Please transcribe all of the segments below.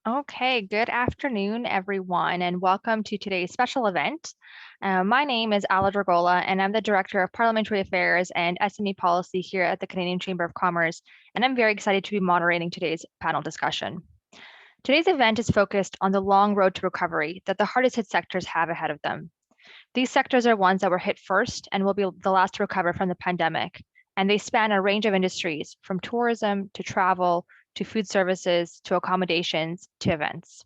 Okay, good afternoon, everyone, and welcome to today's special event. My name is Ala Dragola, and I'm the Director of Parliamentary Affairs and SME Policy here at the Canadian Chamber of Commerce, and I'm very excited to be moderating today's panel discussion. Today's event is focused on the long road to recovery that the hardest hit sectors have ahead of them. These sectors are ones that were hit first and will be the last to recover from the pandemic, and they span a range of industries from tourism to travel to food services to accommodations to events.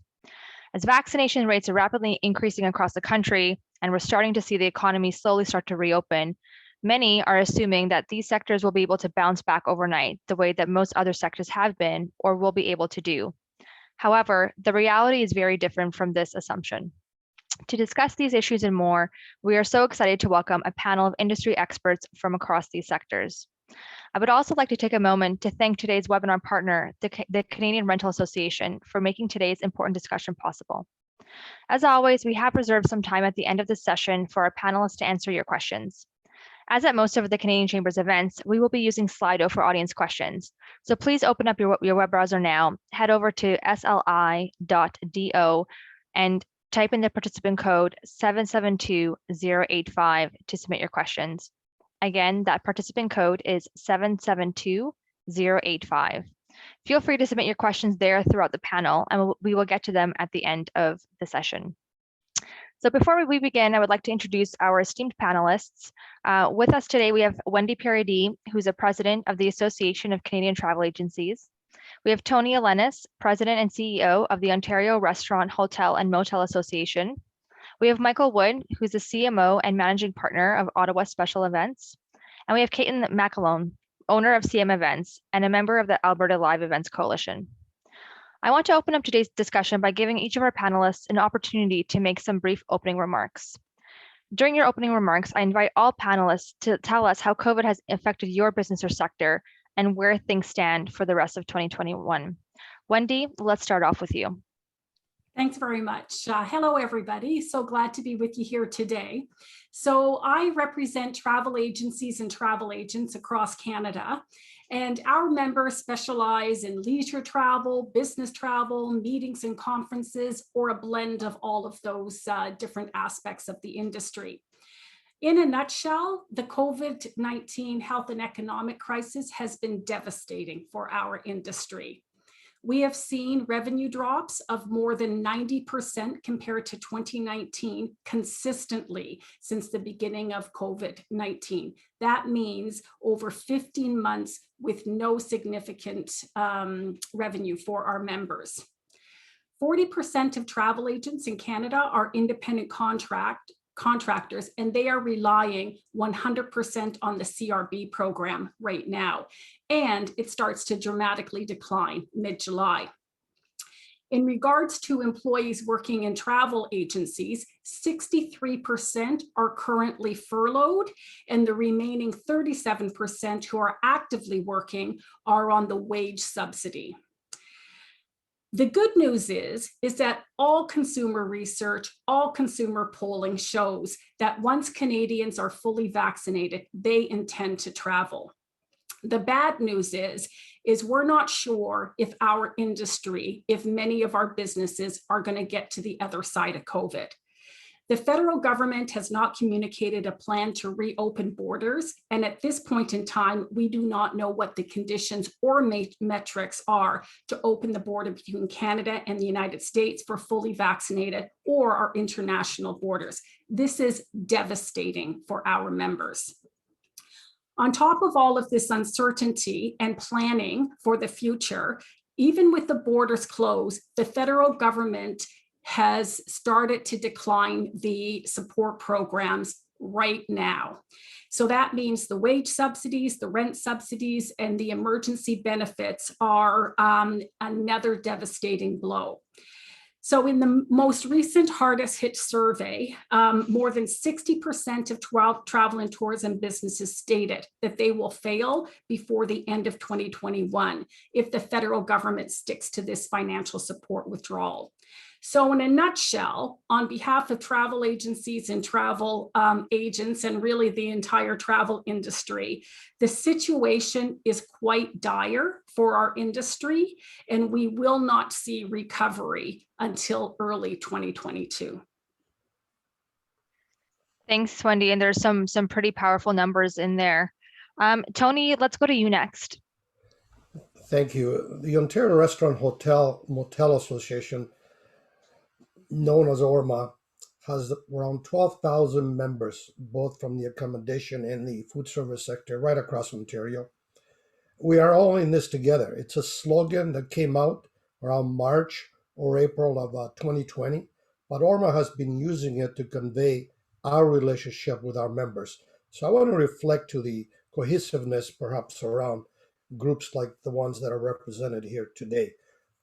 As vaccination rates are rapidly increasing across the country and we're starting to see the economy slowly start to reopen, many are assuming that these sectors will be able to bounce back overnight the way that most other sectors have been or will be able to do. However, the reality is very different from this assumption. To discuss these issues and more, we are so excited to welcome a panel of industry experts from across these sectors. I would also like to take a moment to thank today's webinar partner, the Canadian Rental Association, for making today's important discussion possible. As always, we have reserved some time at the end of this session for our panelists to answer your questions. As at most of the Canadian Chamber's events, we will be using Slido for audience questions. So please open up your web browser now, head over to sli.do and type in the participant code 772085 to submit your questions. Again, that participant code is 772085. Feel free to submit your questions there throughout the panel, and we will get to them at the end of the session. So before we begin, I would like to introduce our esteemed panelists. With us today, we have Wendy Paradis, who's a president of the Association of Canadian Travel Agencies. We have Tony Elenis, president and CEO of the Ontario Restaurant, Hotel and Motel Association. We have Michael Wood, who's the CMO and managing partner of Ottawa Special Events. And we have Caitlin McAlone, owner of CM Events and a member of the Alberta Live Events Coalition. I want to open up today's discussion by giving each of our panelists an opportunity to make some brief opening remarks. During your opening remarks, I invite all panelists to tell us how COVID has affected your business or sector and where things stand for the rest of 2021. Wendy, let's start off with you. Thanks very much. Hello, everybody. So glad to be with you here today. So I represent travel agencies and travel agents across Canada, and our members specialize in leisure travel, business travel, meetings and conferences, or a blend of all of those different aspects of the industry. In a nutshell, the COVID-19 health and economic crisis has been devastating for our industry. We have seen revenue drops of more than 90% compared to 2019 consistently since the beginning of COVID-19. That means over 15 months with no significant revenue for our members. 40% of travel agents in Canada are independent contractors, and they are relying 100% on the CRB program right now. And it starts to dramatically decline mid-July. In regards to employees working in travel agencies, 63% are currently furloughed, and the remaining 37% who are actively working are on the wage subsidy. The good news is that all consumer research, all consumer polling shows that once Canadians are fully vaccinated, they intend to travel. The bad news is we're not sure if our industry, if many of our businesses are going to get to the other side of COVID. The federal government has not communicated a plan to reopen borders, and at this point in time, we do not know what the conditions or metrics are to open the border between Canada and the United States for fully vaccinated or our international borders. This is devastating for our members. On top of all of this uncertainty and planning for the future, even with the borders closed, the federal government has started to decline the support programs right now. So that means the wage subsidies, the rent subsidies, and the emergency benefits are another devastating blow. So in the most recent hardest hit survey, more than 60% of travel and tourism businesses stated that they will fail before the end of 2021 if the federal government sticks to this financial support withdrawal. So in a nutshell, on behalf of travel agencies and travel agents and really the entire travel industry, the situation is quite dire for our industry, and we will not see recovery until early 2022. Thanks, Wendy. And there's some pretty powerful numbers in there. Tony, let's go to you next. Thank you. The Ontario Restaurant Hotel Motel Association, known as ORMA, has around 12,000 members, both from the accommodation and the food service sector right across Ontario. We are all in this together. It's a slogan that came out around March or April of 2020, but ORMA has been using it to convey our relationship with our members. So I want to reflect to the cohesiveness perhaps around groups like the ones that are represented here today.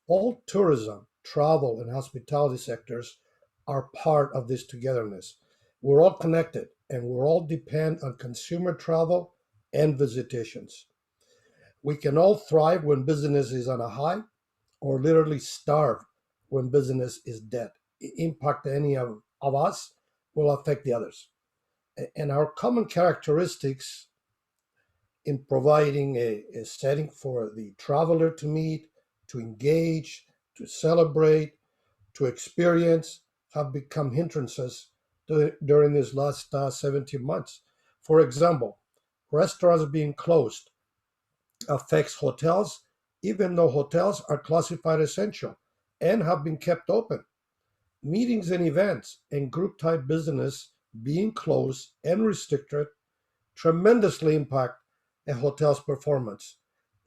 All tourism, travel, and hospitality sectors are part of this togetherness. We're all connected and we're all depend on consumer travel and visitations. We can all thrive when business is on a high or literally starve when business is dead. Impact any of us will affect the others. And our common characteristics in providing a setting for the traveler to meet, to engage, to celebrate, to experience have become hindrances during these last 17 months. For example, restaurants being closed affects hotels, even though hotels are classified essential and have been kept open. Meetings and events and group type business being closed and restricted tremendously impact a hotel's performance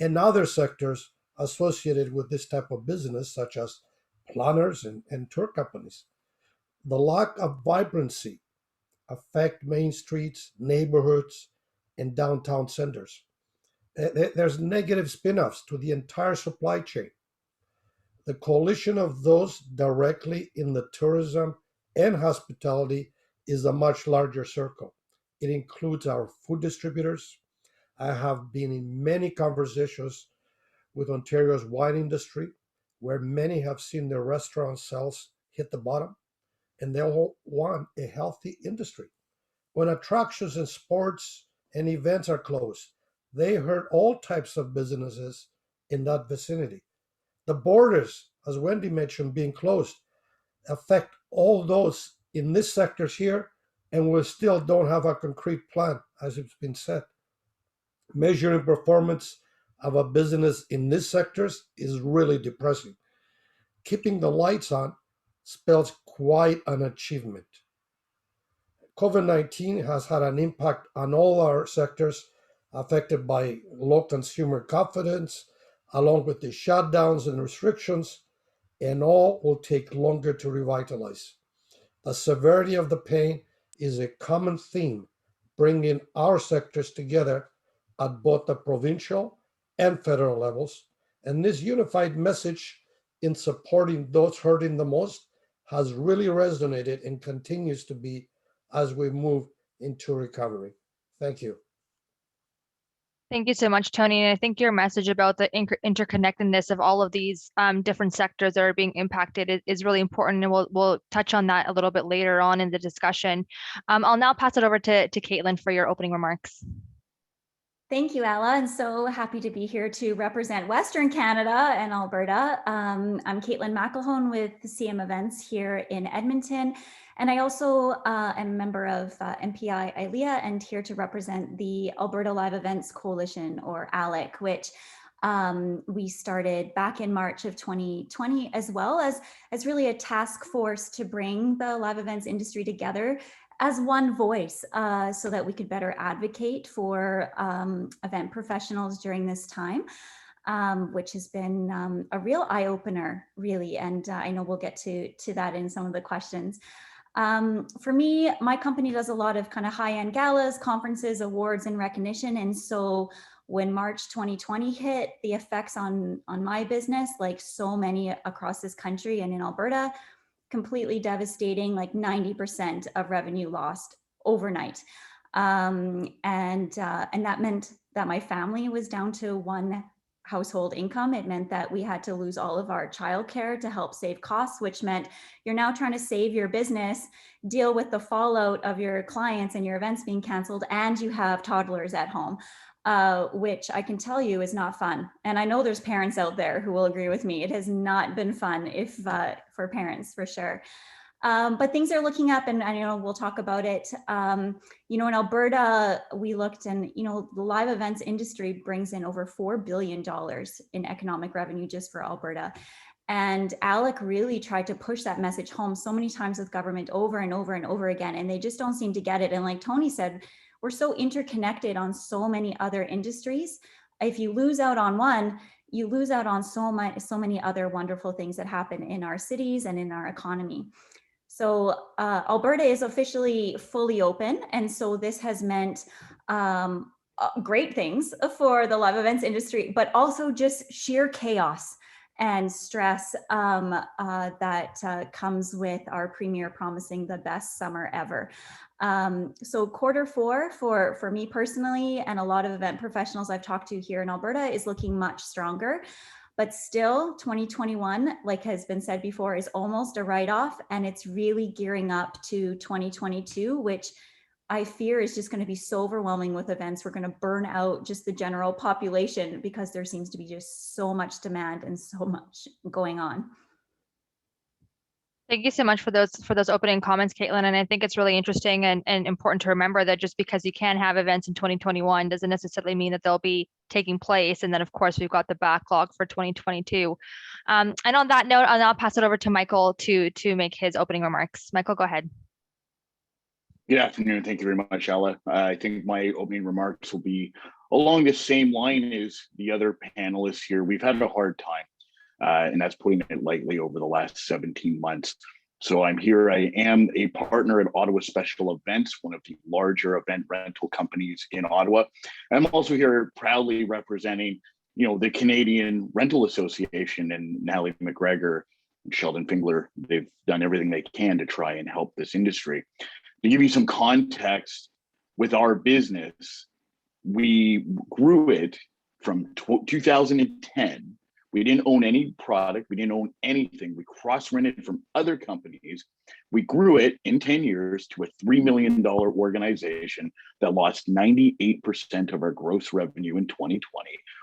and other sectors associated with this type of business, such as planners and tour companies. The lack of vibrancy affect main streets, neighborhoods, and downtown centers. There's negative spin-offs to the entire supply chain. The coalition of those directly in the tourism and hospitality is a much larger circle. It includes our food distributors. I have been in many conversations with Ontario's wine industry, where many have seen their restaurant sales hit the bottom, and they all want a healthy industry. When attractions and sports and events are closed, they hurt all types of businesses in that vicinity. The borders, as Wendy mentioned, being closed, affect all those in this sectors here, and we still don't have a concrete plan, as it's been said. Measuring performance of a business in these sectors is really depressing. Keeping the lights on spells quite an achievement. COVID-19 has had an impact on all our sectors affected by low consumer confidence, along with the shutdowns and restrictions, and all will take longer to revitalize. The severity of the pain is a common theme, bringing our sectors together at both the provincial and federal levels. And this unified message in supporting those hurting the most has really resonated and continues to be as we move into recovery. Thank you. Thank you so much, Tony. And I think your message about the interconnectedness of all of these different sectors that are being impacted is really important. And we'll touch on that a little bit later on in the discussion. I'll now pass it over to Caitlin for your opening remarks. Thank you, Ella. I'm so happy to be here to represent Western Canada and Alberta. I'm Caitlin McElhone with CM Events here in Edmonton. And I also am a member of MPI ILEA and here to represent the Alberta Live Events Coalition, or ALEC, which we started back in March of 2020, as well as really a task force to bring the live events industry together as one voice so that we could better advocate for event professionals during this time, which has been a real eye-opener, really. And I know we'll get to that in some of the questions. For me, my company does a lot of kind of high-end galas, conferences, awards, and recognition. And so when March 2020 hit, the effects on my business, like so many across this country and in Alberta, completely devastating, like 90% of revenue lost overnight. And that meant that my family was down to one household income. It meant that we had to lose all of our childcare to help save costs, which meant you're now trying to save your business, deal with the fallout of your clients and your events being canceled, and you have toddlers at home. which I can tell you is not fun. And I know there's parents out there who will agree with me. It has not been fun if for parents, for sure. But things are looking up, and I know we'll talk about it. In Alberta, we looked, and the live events industry brings in over $4 billion in economic revenue just for Alberta. And Alec really tried to push that message home so many times with government over and over and over again, and they just don't seem to get it. And like Tony said, we're so interconnected on so many other industries. If you lose out on one, you lose out on so many other wonderful things that happen in our cities and in our economy. So Alberta is officially fully open. And so this has meant great things for the live events industry, but also just sheer chaos and stress that comes with our premier promising the best summer ever. So Q4 for me personally, and a lot of event professionals I've talked to here in Alberta, is looking much stronger. But still, 2021, like has been said before, is almost a write-off, and it's really gearing up to 2022, which I fear is just going to be so overwhelming with events. We're going to burn out just the general population because there seems to be just so much demand and so much going on. Thank you so much for those opening comments, Caitlin. And I think it's really interesting and important to remember that just because you can have events in 2021 doesn't necessarily mean that they'll be taking place. And then, of course, we've got the backlog for 2022. And on that note, I'll now pass it over to Michael to make his opening remarks. Michael, go ahead. Good afternoon. Thank you very much, Ella. I think my opening remarks will be along the same line as the other panelists here. We've had a hard time. And that's putting it lightly, over the last 17 months. So I'm here. I am a partner at Ottawa Special Events, one of the larger event rental companies in Ottawa. I'm also here proudly representing, the Canadian Rental Association and Natalie McGregor and Sheldon Fingler. They've done everything they can to try and help this industry. To give you some context with our business, we grew it from 2010. We didn't own any product. We didn't own anything. We cross-rented from other companies. We grew it in 10 years to a $3 million organization that lost 98% of our gross revenue in 2020,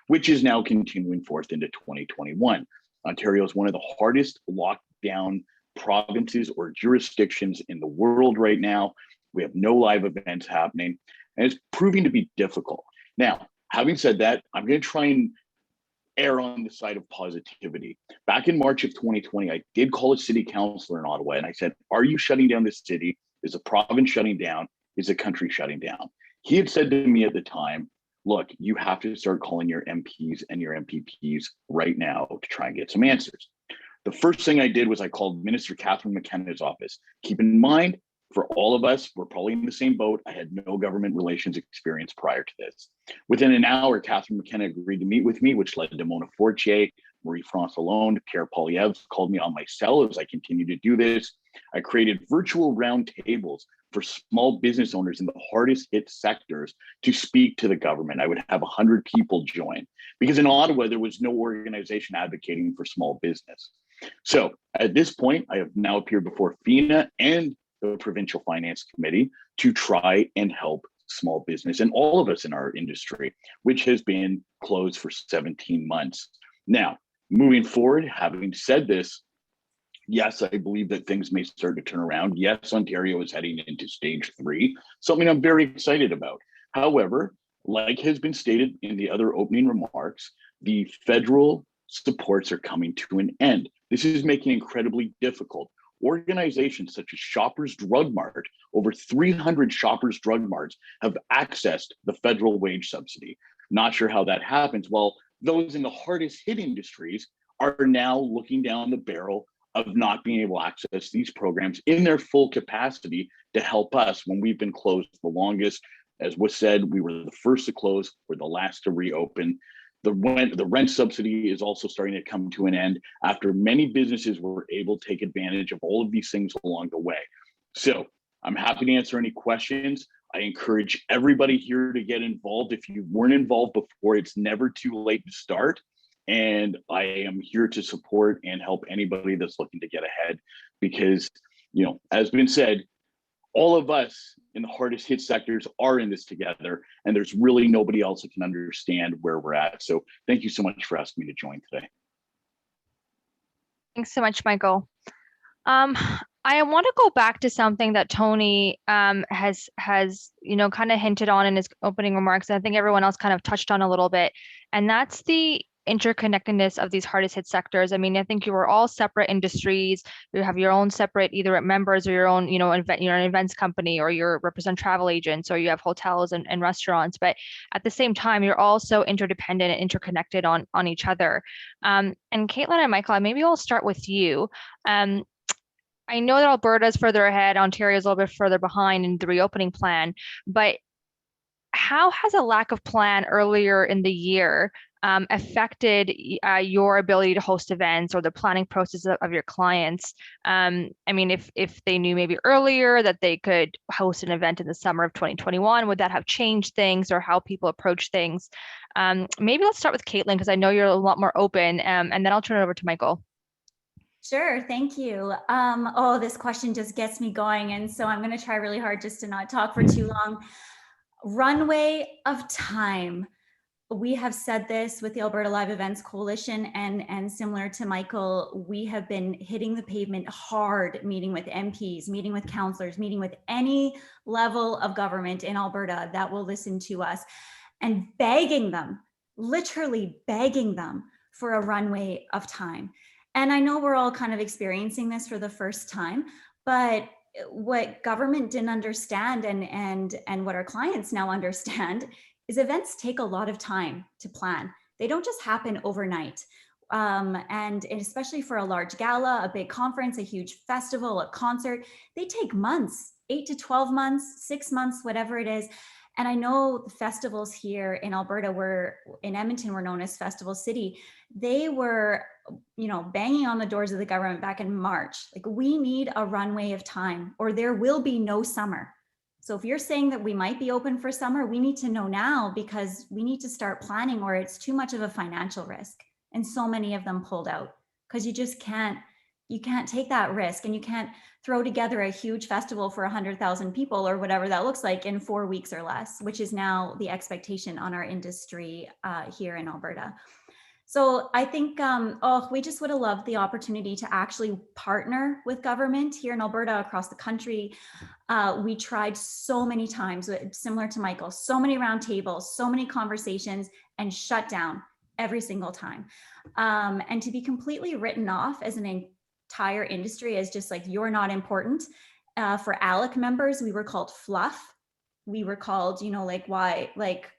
which is now continuing forth into 2021. Ontario is one of the hardest lockdown provinces or jurisdictions in the world right now. We have no live events happening, and it's proving to be difficult. Now, having said that, I'm going to try and err on the side of positivity. Back in March of 2020, I did call a city councilor in Ottawa and I said, are you shutting down this city? Is the province shutting down? Is the country shutting down? He had said to me at the time, look, you have to start calling your MPs and your MPPs right now to try and get some answers. The first thing I did was I called Minister Catherine McKenna's office. Keep in mind, for all of us, we're probably in the same boat. I had no government relations experience prior to this. Within an hour, Catherine McKenna agreed to meet with me, which led to Mona Fortier, Marie-France Lalonde, Pierre Polyev called me on my cell as I continue to do this. I created virtual roundtables for small business owners in the hardest hit sectors to speak to the government. I would have 100 people join because in Ottawa, there was no organization advocating for small business. So at this point, I have now appeared before FINA and the Provincial Finance Committee to try and help small business and all of us in our industry, which has been closed for 17 months. Now, moving forward, having said this, yes, I believe that things may start to turn around. Yes, Ontario is heading into stage 3, something I'm very excited about. However, like has been stated in the other opening remarks, the federal supports are coming to an end. This is making it incredibly difficult. Organizations such as Shoppers Drug Mart, over 300 Shoppers Drug Marts have accessed the federal wage subsidy. Not sure how that happens. Well, those in the hardest hit industries are now looking down the barrel of not being able to access these programs in their full capacity to help us when we've been closed the longest. As was said, we were the first to close, we're the last to reopen. The rent subsidy is also starting to come to an end after many businesses were able to take advantage of all of these things along the way. So I'm happy to answer any questions. I encourage everybody here to get involved. If you weren't involved before, it's never too late to start. And I am here to support and help anybody that's looking to get ahead because, as been said, all of us in the hardest hit sectors are in this together, and there's really nobody else that can understand where we're at. So thank you so much for asking me to join today. Thanks so much, Michael. I want to go back to something that Tony has kind of hinted on in his opening remarks. And I think everyone else kind of touched on a little bit, and that's the interconnectedness of these hardest hit sectors. I mean, I think you are all separate industries. You have your own separate either members or your own, event, you're an events company, or you represent travel agents, or you have hotels and restaurants. But at the same time, you're also interdependent and interconnected on each other. And Caitlin and Michael, maybe I'll start with you. I know that Alberta is further ahead, Ontario is a little bit further behind in the reopening plan, but how has a lack of plan earlier in the year affected your ability to host events or the planning process of your clients? I mean, if they knew maybe earlier that they could host an event in the summer of 2021, would that have changed things or how people approach things? Maybe let's start with Caitlin, because I know you're a lot more open, and then I'll turn it over to Michael. Sure, thank you. This question just gets me going. And so I'm going to try really hard just to not talk for too long. Runway of time. We have said this with the Alberta Live Events Coalition, and similar to Michael, we have been hitting the pavement hard, meeting with MPs, meeting with councillors, meeting with any level of government in Alberta that will listen to us, and begging them, literally begging them for a runway of time. And I know we're all kind of experiencing this for the first time, but what government didn't understand and what our clients now understand is events take a lot of time to plan. They don't just happen overnight. And especially for a large gala, a big conference, a huge festival, a concert, they take months, 8 to 12 months, 6 months, whatever it is. And I know the festivals here in Alberta, in Edmonton, we're known as Festival City. They were, banging on the doors of the government back in March. Like, we need a runway of time or there will be no summer. So if you're saying that we might be open for summer, we need to know now, because we need to start planning, or it's too much of a financial risk. And so many of them pulled out because you can't take that risk, and you can't throw together a huge festival for 100,000 people or whatever that looks like in 4 weeks or less, which is now the expectation on our industry here in Alberta. So I think, we just would have loved the opportunity to actually partner with government here in Alberta, across the country. We tried so many times, similar to Michael, so many roundtables, so many conversations, and shut down every single time. And to be completely written off as an entire industry as just like, you're not important. For ALEC members, we were called fluff. We were called, why,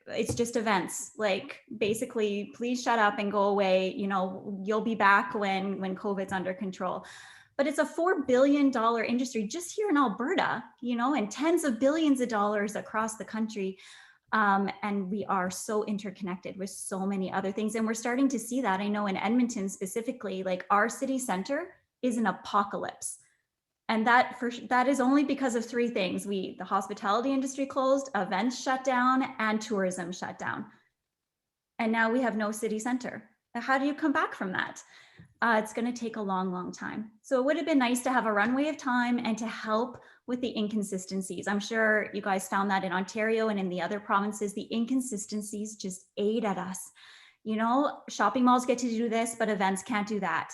it's just events, basically, please shut up and go away. You'll be back when COVID's under control. But it's a $4 billion industry just here in Alberta, and tens of billions of dollars across the country. And we are so interconnected with so many other things. And we're starting to see that. I know in Edmonton specifically, our city center is an apocalypse. And that is only because of 3 things. The hospitality industry closed, events shut down, and tourism shut down. And now we have no city center. How do you come back from that? It's going to take a long, long time. So it would have been nice to have a runway of time and to help with the inconsistencies. I'm sure you guys found that in Ontario and in the other provinces, the inconsistencies just ate at us. Shopping malls get to do this, but events can't do that.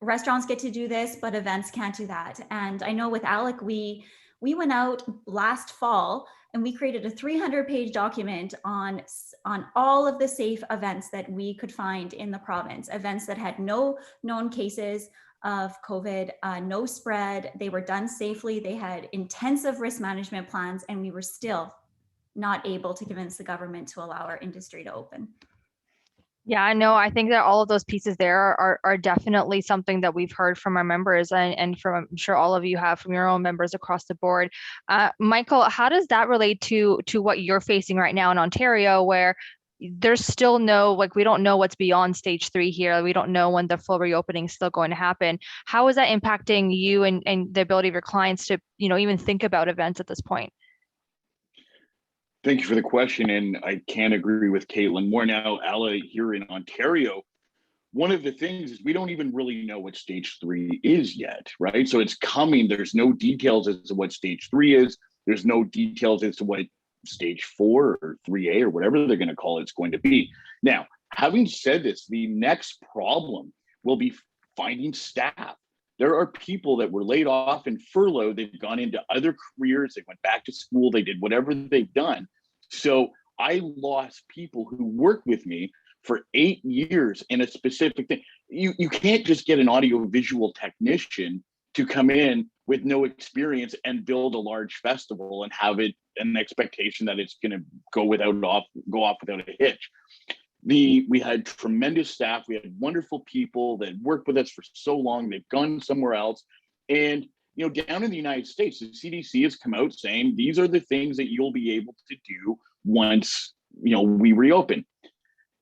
Restaurants get to do this, but events can't do that. And I know with ALEC, we went out last fall and we created a 300-page document on all of the safe events that we could find in the province, events that had no known cases of COVID, no spread. They were done safely. They had intensive risk management plans, and we were still not able to convince the government to allow our industry to open. Yeah, no, I think that all of those pieces there are definitely something that we've heard from our members, and from, I'm sure all of you have from your own members across the board. Michael, how does that relate to what you're facing right now in Ontario, where there's still we don't know what's beyond stage 3 here. We don't know when the full reopening is still going to happen. How is that impacting you and the ability of your clients to, even think about events at this point? Thank you for the question, and I can agree with Caitlin more now. Alla, here in Ontario, one of the things is we don't even really know what stage 3 is yet, right? So it's coming. There's no details as to what stage 3 is. There's no details as to what stage 4 or 3A or whatever they're going to call it's going to be. Now, having said this, the next problem will be finding staff. There are people that were laid off and furloughed. They've gone into other careers. They went back to school. They did whatever they've done. So I lost people who worked with me for 8 years in a specific thing. You can't just get an audiovisual technician to come in with no experience and build a large festival and have it an expectation that it's going to go off without a hitch. We had tremendous staff. We had wonderful people that worked with us for so long. They've gone somewhere else. And down in the United States, the CDC has come out saying these are the things that you'll be able to do once we reopen.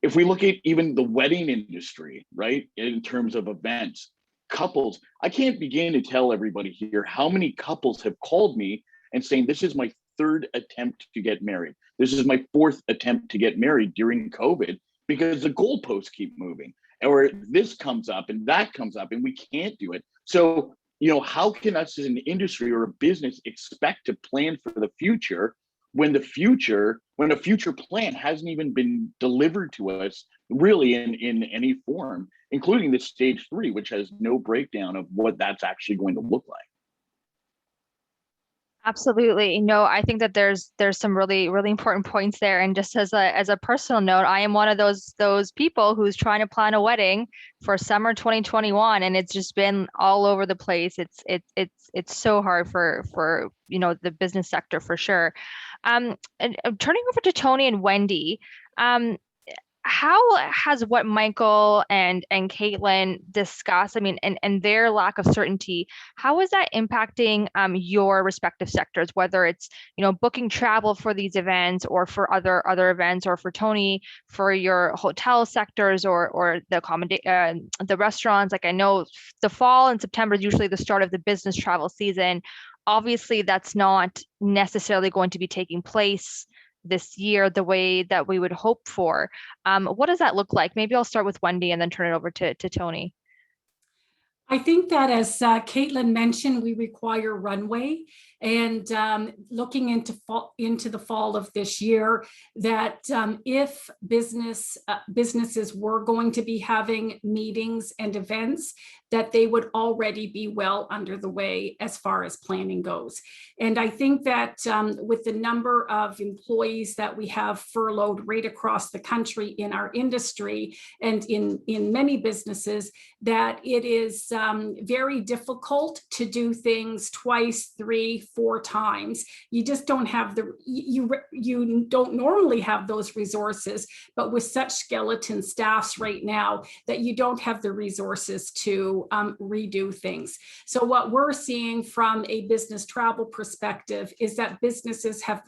If we look at even the wedding industry, right, in terms of events, couples, I can't begin to tell everybody here how many couples have called me and saying, this is my 3rd attempt to get married. This is my 4th attempt to get married during COVID, because the goalposts keep moving, or this comes up and that comes up and we can't do it. So, how can us as an industry or a business expect to plan for the future when a future plan hasn't even been delivered to us really in any form, including the stage 3, which has no breakdown of what that's actually going to look like? Absolutely. I think that there's some really, really important points there. And just as a personal note, I am one of those people who's trying to plan a wedding for summer 2021, and it's just been all over the place. It's so hard for the business sector for sure. And turning over to Tony and Wendy, how has what Michael and Caitlin discussed, and their lack of certainty, how is that impacting your respective sectors, whether it's, booking travel for these events or for other events, or for Tony, for your hotel sectors or the restaurants? Like, I know the fall and September is usually the start of the business travel season. Obviously, that's not necessarily going to be taking place this year the way that we would hope for. What does that look like? Maybe I'll start with Wendy and then turn it over to Tony. I think that, as Caitlin mentioned, we require runway, and looking into the fall of this year, that if businesses were going to be having meetings and events, that they would already be well under the way as far as planning goes. And I think that with the number of employees that we have furloughed right across the country in our industry and in many businesses, that it is very difficult to do things twice, 3, 4 times. You just don't have you don't normally have those resources, but with such skeleton staffs right now, that you don't have the resources to redo things. So what we're seeing from a business travel perspective is that businesses have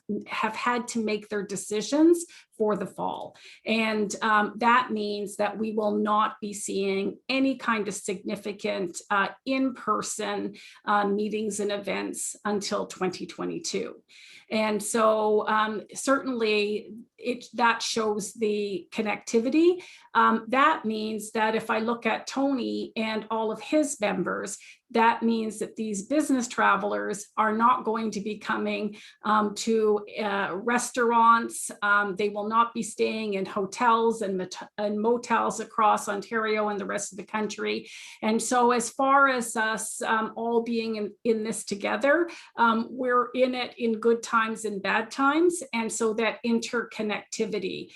had to make their decisions for the fall. And that means that we will not be seeing any kind of significant in-person meetings and events until 2022. And so certainly that shows the connectivity. That means that if I look at Tony and all of his members, that means that these business travelers are not going to be coming to restaurants. They will not be staying in hotels and motels across Ontario and the rest of the country. And so as far as us all being in this together, we're in it in good times and bad times. And so that interconnectivity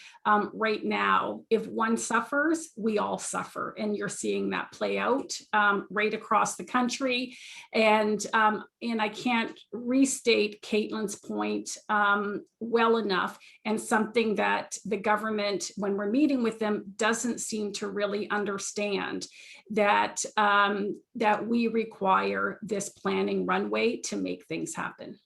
right now, if one suffers, we all suffer. And you're seeing that play out right across the country. And I can't restate Caitlin's point well enough, and something that the government, when we're meeting with them, doesn't seem to really understand, that that we require this planning runway to make things happen.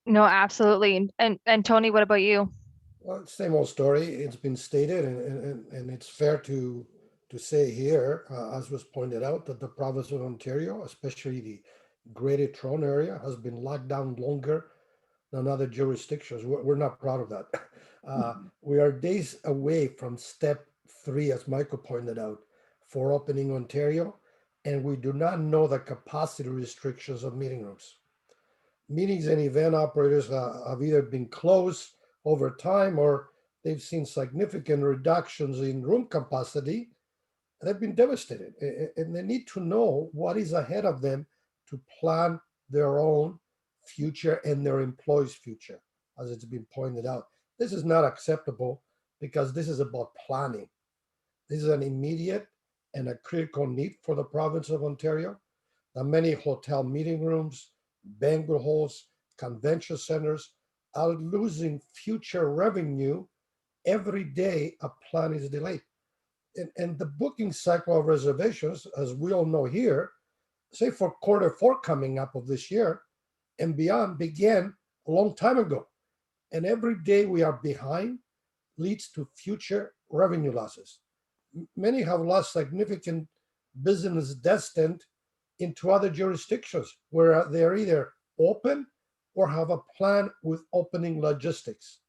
No, absolutely. And Tony, what about you? Well, same old story. It's been stated, and it's fair to say here, as was pointed out, that the province of Ontario, especially the Greater Toronto area, has been locked down longer than other jurisdictions. We're not proud of that. We are days away from step 3, as Michael pointed out, for opening Ontario, and we do not know the capacity restrictions of meeting rooms. Meetings and event operators have either been closed over time or they've seen significant reductions in room capacity. They've been devastated, and they need to know what is ahead of them to plan their own future and their employees' future, as it's been pointed out. This is not acceptable because this is about planning. This is an immediate and a critical need for the province of Ontario. The many hotel meeting rooms, banquet halls, convention centers are losing future revenue every day a plan is delayed. And the booking cycle of reservations, as we all know here, say for Q4 coming up of this year and beyond, began a long time ago. And every day we are behind leads to future revenue losses. Many have lost significant business destined into other jurisdictions where they're either open or have a plan with opening logistics.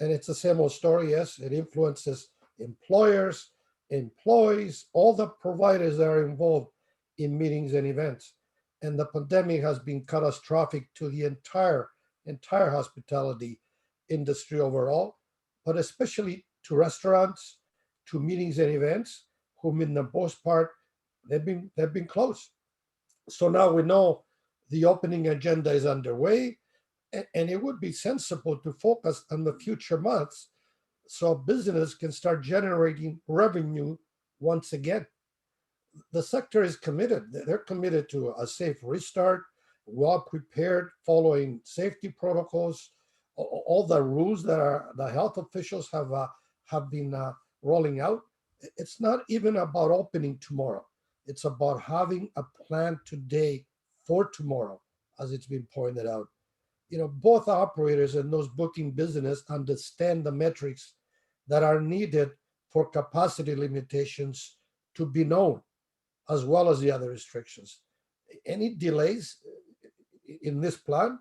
And it's the same old story. Yes, it influences employers, employees, all the providers that are involved in meetings and events. And the pandemic has been catastrophic to the entire hospitality industry overall, but especially to restaurants, to meetings and events, whom in the most part, they've been closed. So now we know the opening agenda is underway, and it would be sensible to focus on the future months so business can start generating revenue once again. The sector is committed. They're committed to a safe restart, well prepared, following safety protocols, all the rules that the health officials have been rolling out. It's not even about opening tomorrow. It's about having a plan today for tomorrow, as it's been pointed out. Both operators and those booking business understand the metrics that are needed for capacity limitations to be known, as well as the other restrictions. Any delays in this plan,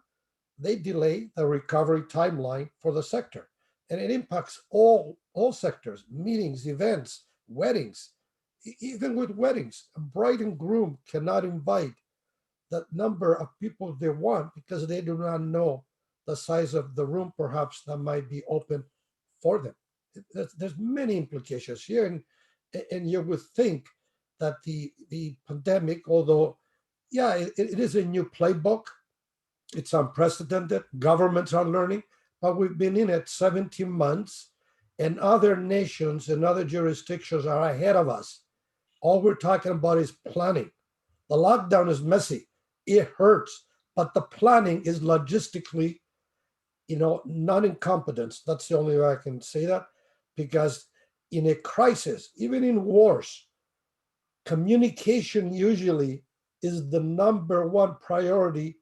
they delay the recovery timeline for the sector. And it impacts all sectors, meetings, events, weddings. Even with weddings, a bride and groom cannot invite the number of people they want because they do not know the size of the room perhaps that might be open for them. There's many implications here, and you would think that the pandemic, although it is a new playbook, it's unprecedented, governments are learning, but we've been in it 17 months and other nations and other jurisdictions are ahead of us. All we're talking about is planning. The lockdown is messy, it hurts, but the planning is logistically, non-incompetence. That's the only way I can say that, because in a crisis, even in wars, communication usually is the number one priority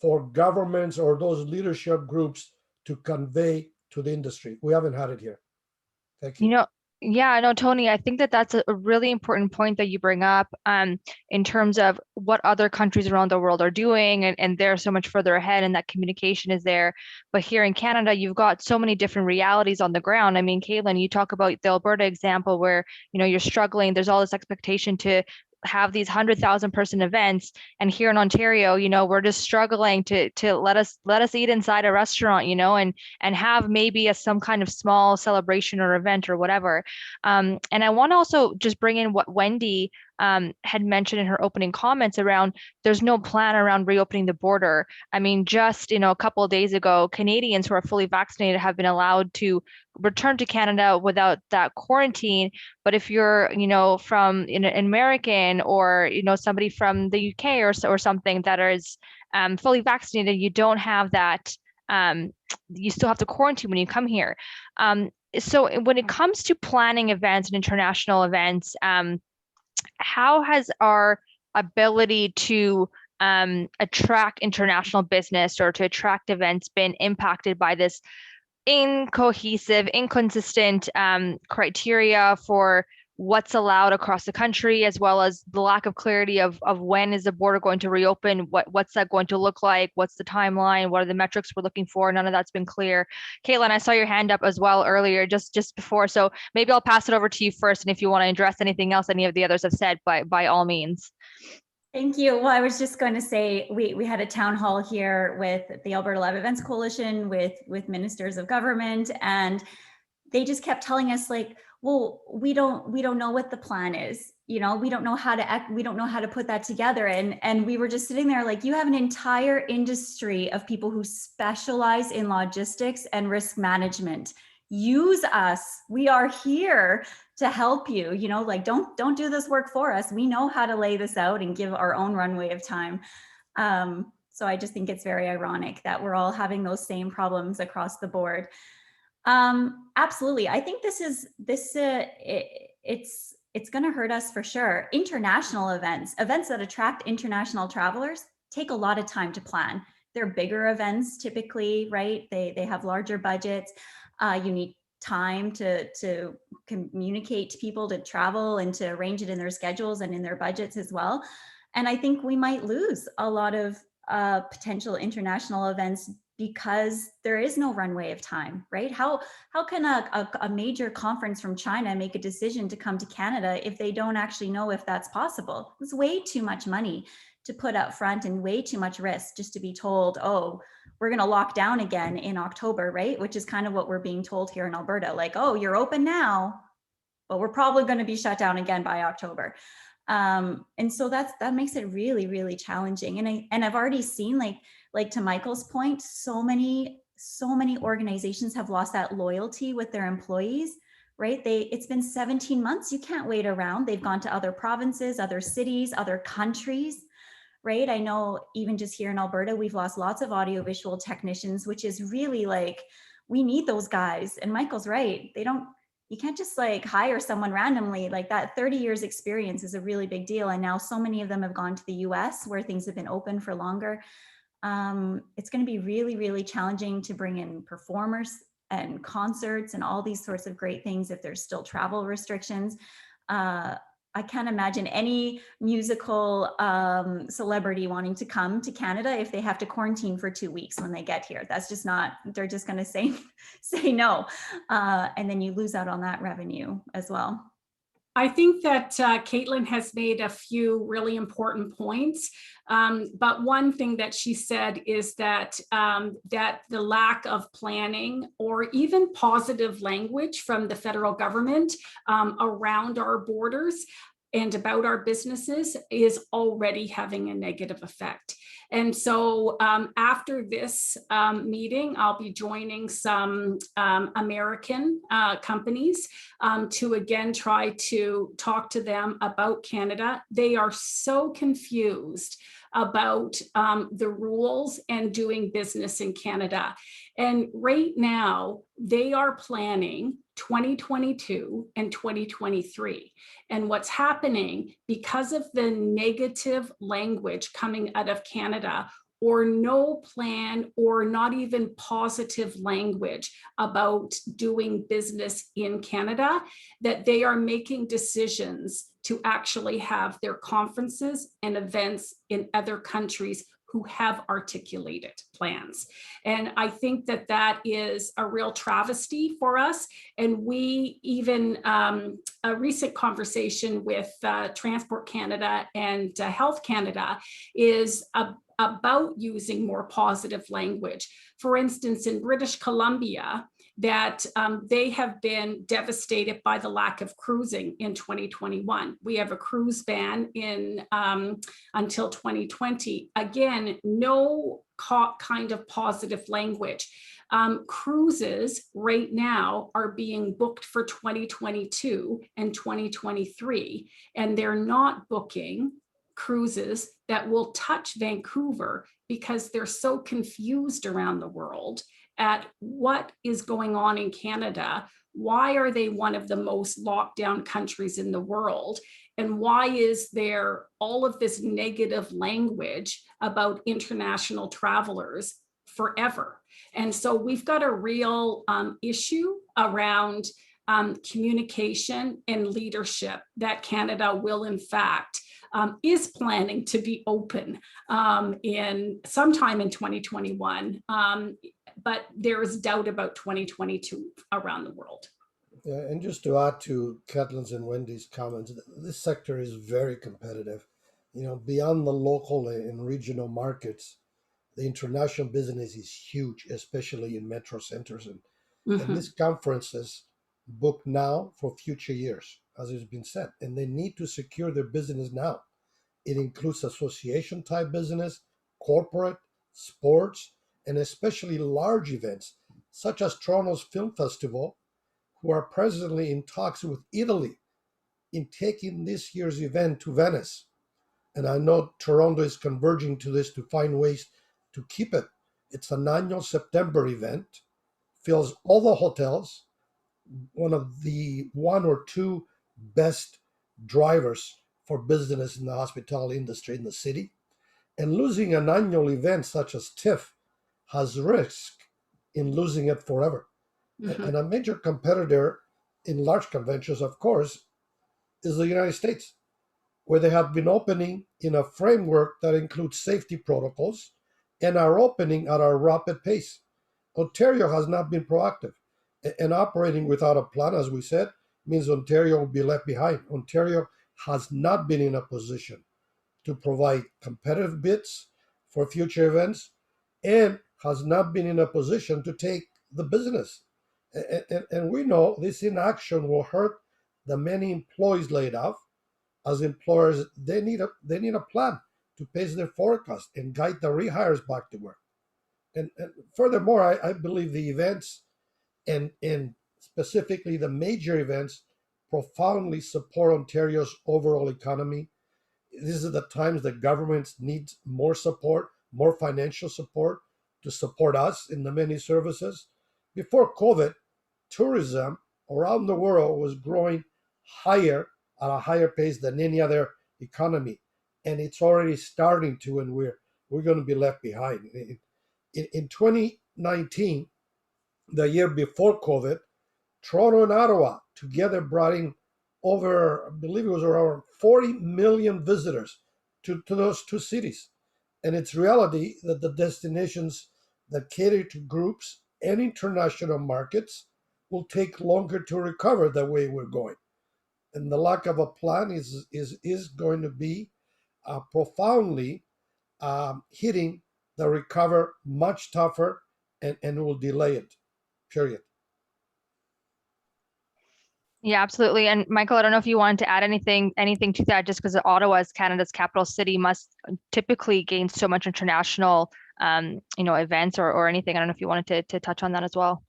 for governments or those leadership groups to convey to the industry. We haven't had it here. Thank you. Yeah, I know, Tony, I think that that's a really important point that you bring up in terms of what other countries around the world are doing, and they're so much further ahead and that communication is there. But here in Canada, you've got so many different realities on the ground. I mean, Caitlin, you talk about the Alberta example where, you're struggling. There's all this expectation to have these 100,000 person events, and here in Ontario, we're just struggling to let us eat inside a restaurant, and have maybe some kind of small celebration or event or whatever. And I want to also just bring in what Wendy had mentioned in her opening comments around there's no plan around reopening the border. I mean, just a couple of days ago, Canadians who are fully vaccinated have been allowed to return to Canada without that quarantine. But if you're, from an American or somebody from the UK or something that is fully vaccinated, you don't have that. You still have to quarantine when you come here. So when it comes to planning events and international events, how has our ability to attract international business or to attract events been impacted by this incohesive, inconsistent criteria for what's allowed across the country, as well as the lack of clarity of when is the border going to reopen, what's that going to look like, what's the timeline, what are the metrics we're looking for. None of that's been clear. Caitlin, I saw your hand up as well earlier, just before, so maybe I'll pass it over to you first, and if you want to address anything else any of the others have said, by all means. Thank you. Well, I was just going to say, we had a town hall here with the Alberta Live Events Coalition, with ministers of government, and they just kept telling us, like, well, we don't know what the plan is. You know, we don't know how to put that together. And we were just sitting there like, you have an entire industry of people who specialize in logistics and risk management. Use us. We are here to help you. You know, like, don't do this work for us. We know how to lay this out and give our own runway of time. So I just think it's very ironic that we're all having those same problems across the board. Absolutely. I think it's going to hurt us for sure. International events that attract international travelers take a lot of time to plan. They're bigger events typically, right? They have larger budgets. You need time to communicate to people to travel and to arrange it in their schedules and in their budgets as well. And I think we might lose a lot of potential international events because there is no runway of time, right? How can a major conference from China make a decision to come to Canada if they don't actually know if that's possible? It's way too much money to put up front and way too much risk just to be told, oh, we're going to lock down again in October, right? Which is kind of what we're being told here in Alberta. Like, oh, you're open now, but we're probably going to be shut down again by October. And so that makes it really, really challenging. And I've already seen, like to Michael's point, so many organizations have lost that loyalty with their employees, right? It's been 17 months. You can't wait around. They've gone to other provinces, other cities, other countries, right? I know even just here in Alberta, we've lost lots of audiovisual technicians, which is really like, we need those guys. And Michael's right. You can't just like hire someone randomly. Like, that 30 years experience is a really big deal. And now so many of them have gone to the US where things have been open for longer. It's going to be really, really challenging to bring in performers and concerts and all these sorts of great things if there's still travel restrictions. I can't imagine any musical celebrity wanting to come to Canada if they have to quarantine for 2 weeks when they get here. That's just not, they're just going to say no. And then you lose out on that revenue as well. I think that Caitlin has made a few really important points. But one thing that she said is that that the lack of planning or even positive language from the federal government around our borders and about our businesses is already having a negative effect. And so after this meeting, I'll be joining some American companies to again try to talk to them about Canada. They are so confused about the rules and doing business in Canada. And right now, they are planning 2022 and 2023. And what's happening, because of the negative language coming out of Canada, or no plan or not even positive language about doing business in Canada, that they are making decisions to actually have their conferences and events in other countries who have articulated plans. And I think that that is a real travesty for us. And we even, a recent conversation with Transport Canada and Health Canada is about using more positive language. For instance, in British Columbia, that they have been devastated by the lack of cruising in 2021. We have a cruise ban in until 2020. Again, no kind of positive language. Cruises right now are being booked for 2022 and 2023, and they're not booking cruises that will touch Vancouver because they're so confused around the world at what is going on in Canada. Why are they one of the most locked down countries in the world? And why is there all of this negative language about international travelers forever? And so we've got a real issue around communication and leadership that Canada will, in fact, is planning to be open in sometime in 2021, but there is doubt about 2022 around the world. Yeah, and just to add to Caitlin's and Wendy's comments, this sector is very competitive. You know, beyond the local and regional markets, the international business is huge, especially in metro centers. And this conference is booked now for future years, as has been said, and they need to secure their business now. It includes association type business, corporate, sports, and especially large events, such as Toronto's Film Festival, who are presently in talks with Italy in taking this year's event to Venice. And I know Toronto is converging to this to find ways to keep it. It's an annual September event, fills all the hotels, one of the one or two best drivers for business in the hospitality industry in the city. And losing an annual event such as TIFF has risk in losing it forever. And a major competitor in large conventions, of course, is the United States, where they have been opening in a framework that includes safety protocols and are opening at a rapid pace. Ontario has not been proactive, and operating without a plan, as we said, means Ontario will be left behind. Ontario has not been in a position to provide competitive bids for future events and has not been in a position to take the business. And we know this inaction will hurt the many employees laid off. As employers, they need a plan to pace their forecast and guide the rehires back to work. And furthermore, I believe the events and specifically the major events profoundly support Ontario's overall economy. These are the times that governments need more support, more financial support to support us in the many services. Before COVID, tourism around the world was growing higher at a higher pace than any other economy, and it's already starting to, and we're going to be left behind. In 2019, the year before COVID, Toronto and Ottawa together brought in over, I believe it was around 40 million visitors to those two cities. And it's reality that the destinations that cater to groups and international markets will take longer to recover the way we're going. And the lack of a plan is going to be profoundly hitting the recover much tougher and will delay it, period. Yeah, absolutely. And Michael, I don't know if you wanted to add anything to that, just because Ottawa, as Canada's capital city, must typically gain so much international, events or anything. I don't know if you wanted to touch on that as well.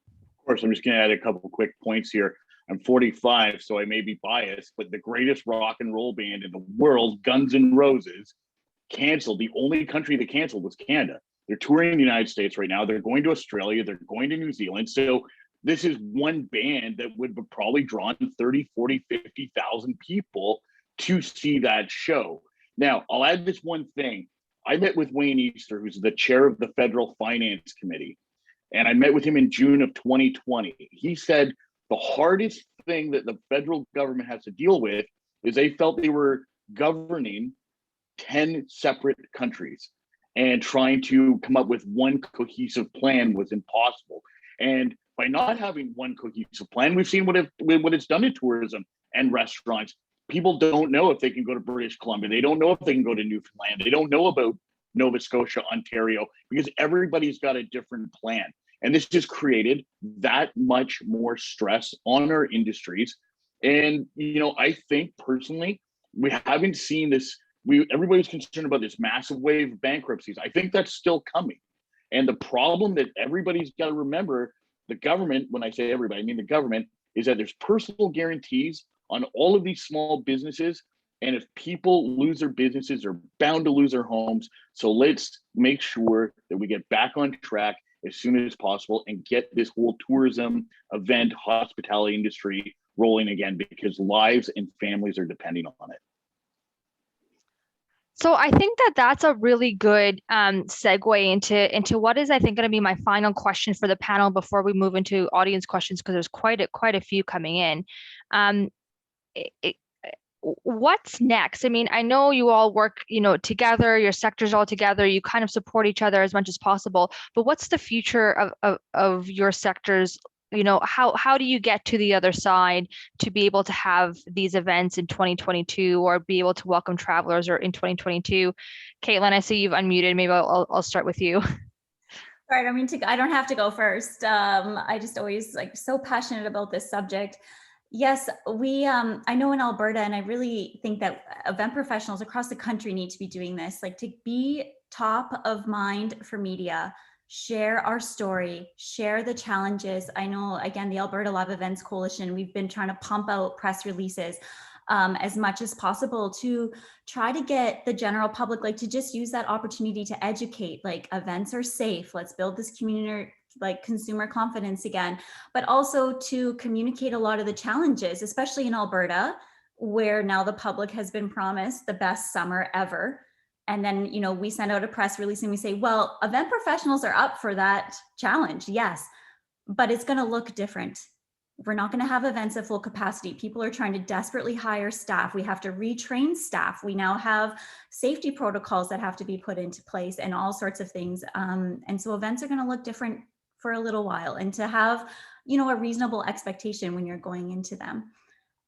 Of course, I'm just going to add a couple quick points here. I'm 45, so I may be biased, but the greatest rock and roll band in the world, Guns N' Roses, canceled. The only country that canceled was Canada. They're touring the United States right now. They're going to Australia. They're going to New Zealand. So this is one band that would have probably drawn 30, 40, 50,000 people to see that show. Now, I'll add this one thing. I met with Wayne Easter, who's the chair of the Federal Finance Committee, and I met with him in June of 2020. He said the hardest thing that the federal government has to deal with is they felt they were governing 10 separate countries, and trying to come up with one cohesive plan was impossible. And by not having one cohesive plan, we've seen what it's done to tourism and restaurants. People don't know if they can go to British Columbia. They don't know if they can go to Newfoundland. They don't know about Nova Scotia, Ontario, because everybody's got a different plan. And this just created that much more stress on our industries. And, I think personally, we haven't seen this. Everybody's concerned about this massive wave of bankruptcies. I think that's still coming. And the problem that everybody's got to remember, the government, when I say everybody, I mean the government, is that there's personal guarantees on all of these small businesses. And if people lose their businesses, they're bound to lose their homes. So let's make sure that we get back on track as soon as possible and get this whole tourism, event, hospitality industry rolling again, because lives and families are depending on it. So I think that that's a really good segue into what is, I think, going to be my final question for the panel before we move into audience questions, because there's quite a few coming in. Um, it, what's next? I mean, I know you all work, together, your sectors all together, you kind of support each other as much as possible, but what's the future of your sectors? How do you get to the other side to be able to have these events in 2022 or be able to welcome travelers or in 2022? Caitlin, I see you've unmuted. Maybe I'll start with you. Right. I don't have to go first. I just always so passionate about this subject. Yes, I know in Alberta, and I really think that event professionals across the country need to be doing this, to be top of mind for media, share our story, share the challenges. I know, again, the Alberta Live Events Coalition, we've been trying to pump out press releases as much as possible to try to get the general public, to just use that opportunity to educate, events are safe. Let's build this community, consumer confidence again, but also to communicate a lot of the challenges, especially in Alberta, where now the public has been promised the best summer ever. And then, we send out a press release and we say, well, event professionals are up for that challenge. Yes, but it's going to look different. We're not going to have events at full capacity. People are trying to desperately hire staff. We have to retrain staff. We now have safety protocols that have to be put into place and all sorts of things. And so events are going to look different for a little while, and to have, a reasonable expectation when you're going into them.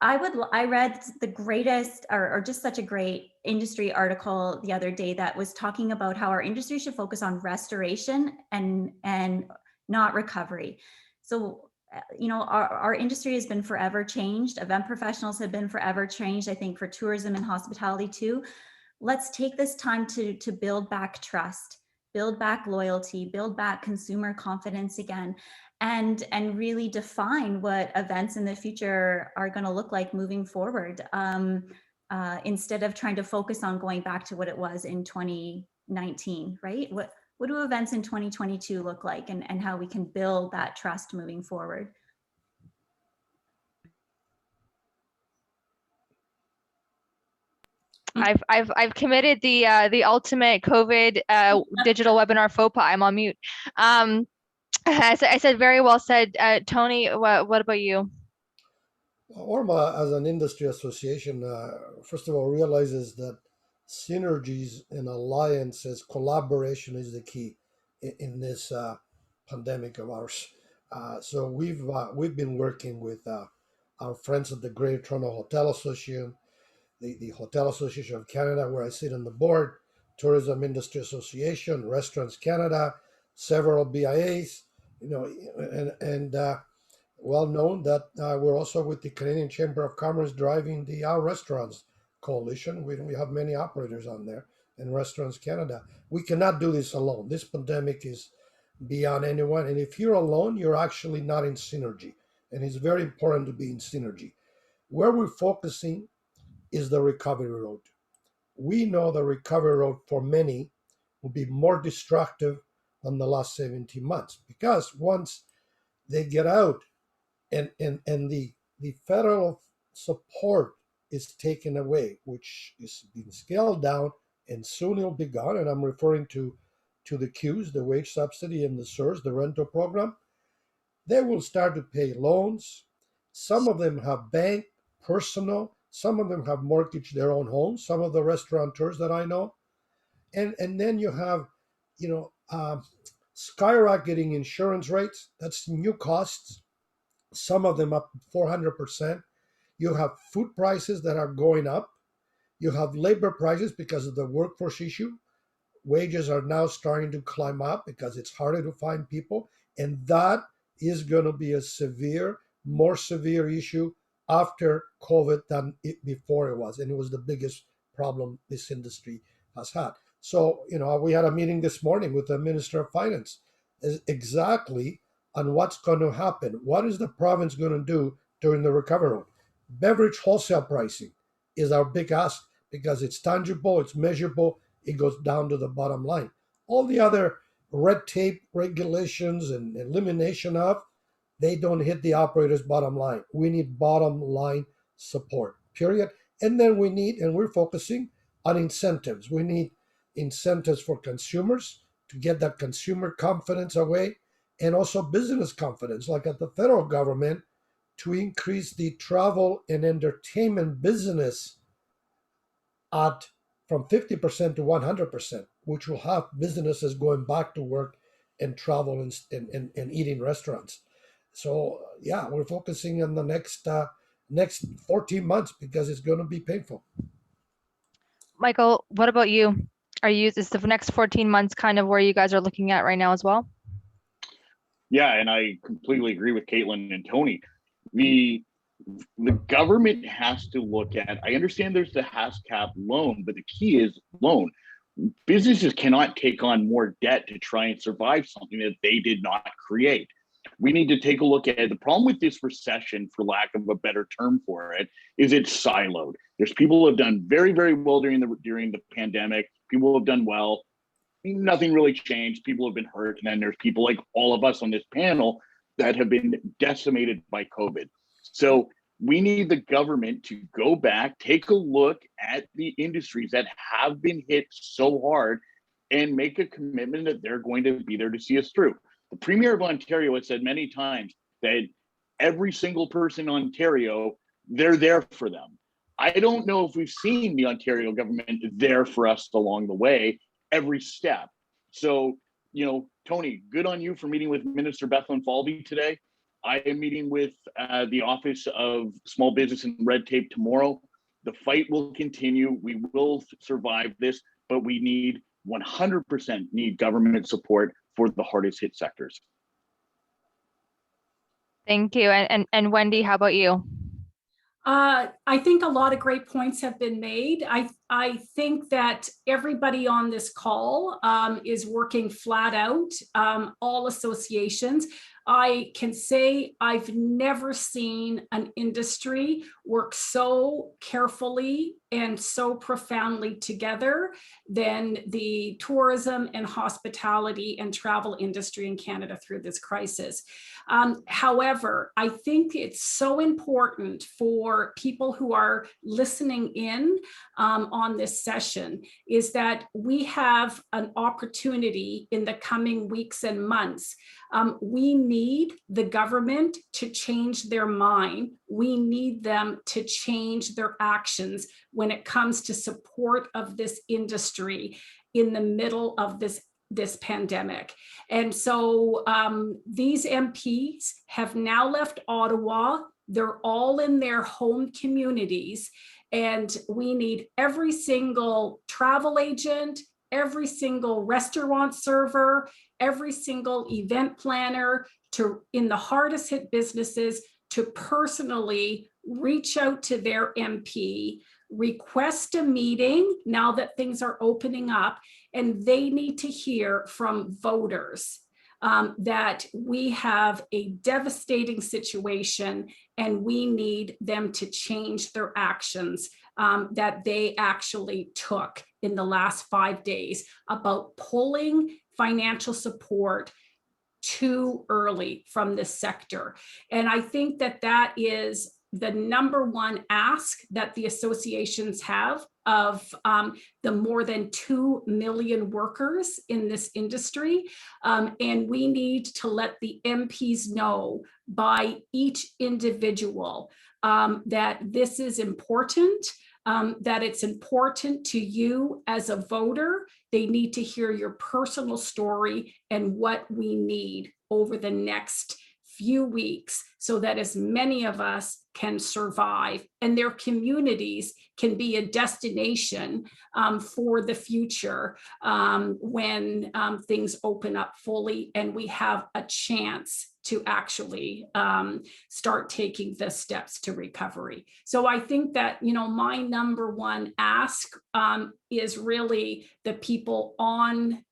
I read the greatest, or just such a great industry article the other day that was talking about how our industry should focus on restoration and not recovery. So, our industry has been forever changed. Event professionals have been forever changed, I think, for tourism and hospitality too. Let's take this time to build back trust, build back loyalty, build back consumer confidence again, and really define what events in the future are going to look like moving forward, instead of trying to focus on going back to what it was in 2019, right? What do events in 2022 look like, and how we can build that trust moving forward? I've committed the ultimate COVID digital webinar faux pas. I'm on mute. I said very well said. Tony, what about you? ORMA, as an industry association, first of all, realizes that synergies and alliances, collaboration is the key in this pandemic of ours. So we've been working with our friends at the Greater Toronto Hotel Association, the Hotel Association of Canada, where I sit on the board, Tourism Industry Association, Restaurants Canada, several BIAs, and well known that we're also with the Canadian Chamber of Commerce driving the Our Restaurants Coalition. We have many operators on there in Restaurants Canada. We cannot do this alone. This pandemic is beyond anyone. And if you're alone, you're actually not in synergy. And it's very important to be in synergy. Where we're focusing is the recovery road. We know the recovery road for many will be more destructive than the last 17 months, because once they get out and the federal support is taken away, which is being scaled down, and soon it'll be gone. And I'm referring to the CEWS, the wage subsidy, and the SURS, the rental program. They will start to pay loans. Some of them have bank, personal. Some of them have mortgaged their own homes. Some of the restaurateurs that I know, and then you have, skyrocketing insurance rates. That's new costs. Some of them up 400%. You have food prices that are going up. You have labor prices because of the workforce issue. Wages are now starting to climb up because it's harder to find people. And that is going to be a more severe issue after COVID than before it was. And it was the biggest problem this industry has had. So, we had a meeting this morning with the Minister of Finance exactly on what's going to happen. What is the province going to do during the recovery? Beverage wholesale pricing is our big ask because it's tangible, it's measurable, it goes down to the bottom line. All the other red tape regulations and elimination of, they don't hit the operator's bottom line. We need bottom line support, period. And then we need, and we're focusing on incentives. We need incentives for consumers to get that consumer confidence away, and also business confidence, like at the federal government, to increase the travel and entertainment business at from 50% to 100%, which will have businesses going back to work and travel and eat in restaurants. So yeah, we're focusing on the next 14 months because it's going to be painful. Michael, what about you? Is the next 14 months kind of where you guys are looking at right now as well? Yeah, and I completely agree with Caitlin and Tony. The government has to look at, I understand there's the HASCAP loan, but the key is loan. Businesses cannot take on more debt to try and survive something that they did not create. We need to take a look at it. The problem with this recession, for lack of a better term for it, is it's siloed. There's people who have done very, very well during the pandemic. People who have done well. Nothing really changed. People have been hurt. And then there's people like all of us on this panel that have been decimated by COVID. So we need the government to go back, take a look at the industries that have been hit so hard, and make a commitment that they're going to be there to see us through. The Premier of Ontario has said many times that every single person in Ontario, they're there for them. I don't know if we've seen the Ontario government there for us along the way, every step. So, Tony, good on you for meeting with Minister Bethlen Falvey today. I am meeting with the Office of Small Business and Red Tape tomorrow. The fight will continue. We will survive this, but we need 100% need government support for the hardest hit sectors. Thank you. And Wendy, how about you? I think a lot of great points have been made. I think that everybody on this call is working flat out, all associations. I can say I've never seen an industry work so carefully and so profoundly together than the tourism and hospitality and travel industry in Canada through this crisis. However, I think it's so important for people who are listening in on this session is that we have an opportunity in the coming weeks and months. We need the government to change their mind. We need them to change their actions when it comes to support of this industry in the middle of this pandemic. And so these MPs have now left Ottawa. They're all in their home communities. And we need every single travel agent, every single restaurant server, every single event planner in the hardest hit businesses to personally reach out to their MP, request a meeting now that things are opening up, and they need to hear from voters that we have a devastating situation and we need them to change their actions that they actually took in the last 5 days about pulling financial support too early from this sector. And I think that is the number one ask that the associations have of the more than 2 million workers in this industry. And we need to let the MPs know by each individual that this is important, that it's important to you as a voter. They need to hear your personal story and what we need over the next few weeks so that as many of us can survive and their communities can be a destination for the future when things open up fully and we have a chance to actually start taking the steps to recovery. So I think that, my number one ask is really the people on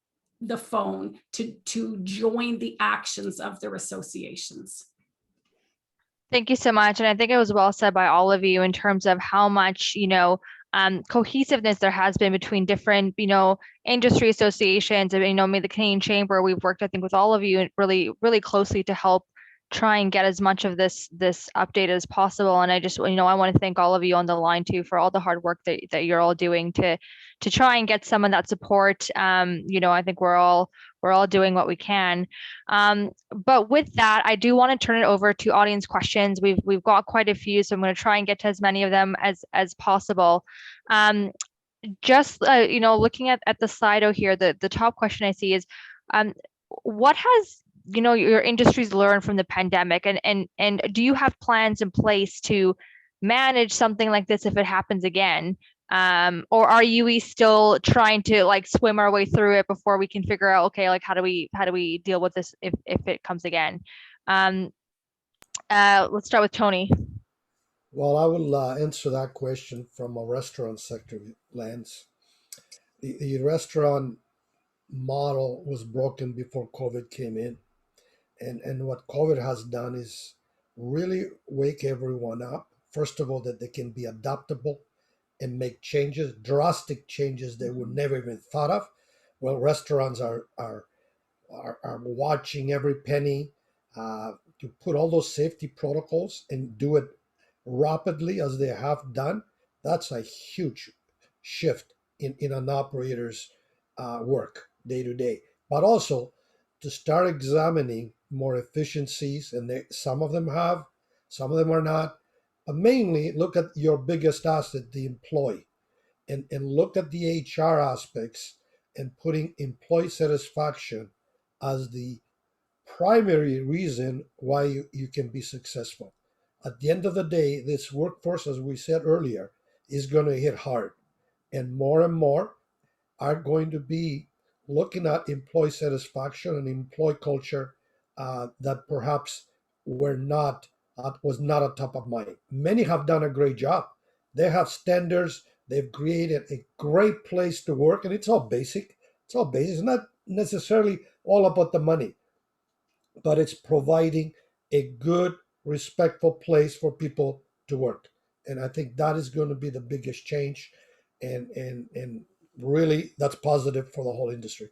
the phone to join the actions of their associations. Thank you so much. And I think it was well said by all of you in terms of how much, cohesiveness there has been between different, industry associations. And, the Canadian Chamber, we've worked, I think, with all of you really, really closely to help, try and get as much of this update as possible. And I just, I want to thank all of you on the line too for all the hard work that you're all doing to try and get some of that support. I think we're all doing what we can. But with that, I do want to turn it over to audience questions. We've got quite a few, so I'm going to try and get to as many of them as possible. Just looking at the Slido here, the top question I see is, what has your industries learned from the pandemic, and do you have plans in place to manage something like this if it happens again, or are you still trying to like swim our way through it before we can figure out, okay, like how do we deal with this if it comes again? Let's start with Tony. Well, I will answer that question from a restaurant sector lens. The restaurant model was broken before COVID came in. And what COVID has done is really wake everyone up. First of all, that they can be adaptable and make changes, drastic changes they would never even thought of. Well, restaurants are watching every penny to put all those safety protocols and do it rapidly as they have done. That's a huge shift in an operator's work day to day. But also to start examining more efficiencies, and some of them have, some of them are not. But mainly look at your biggest asset, the employee, and look at the HR aspects and putting employee satisfaction as the primary reason why you can be successful. At the end of the day, this workforce, as we said earlier, is going to hit hard. And more are going to be looking at employee satisfaction and employee culture that perhaps was not on top of mind. Many have done a great job. They have standards. They've created a great place to work, and it's all basic. It's all basic. It's not necessarily all about the money, but it's providing a good, respectful place for people to work. And I think that is going to be the biggest change, and really that's positive for the whole industry.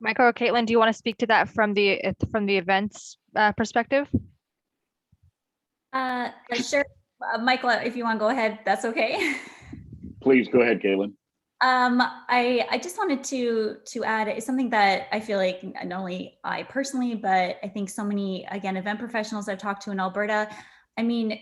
Michael or Caitlin, do you want to speak to that from the events perspective? Sure. Michael, if you want to go ahead, that's okay. Please go ahead, Caitlin. I just wanted to add something that I feel like not only I personally, but I think so many, again, event professionals I've talked to in Alberta, I mean,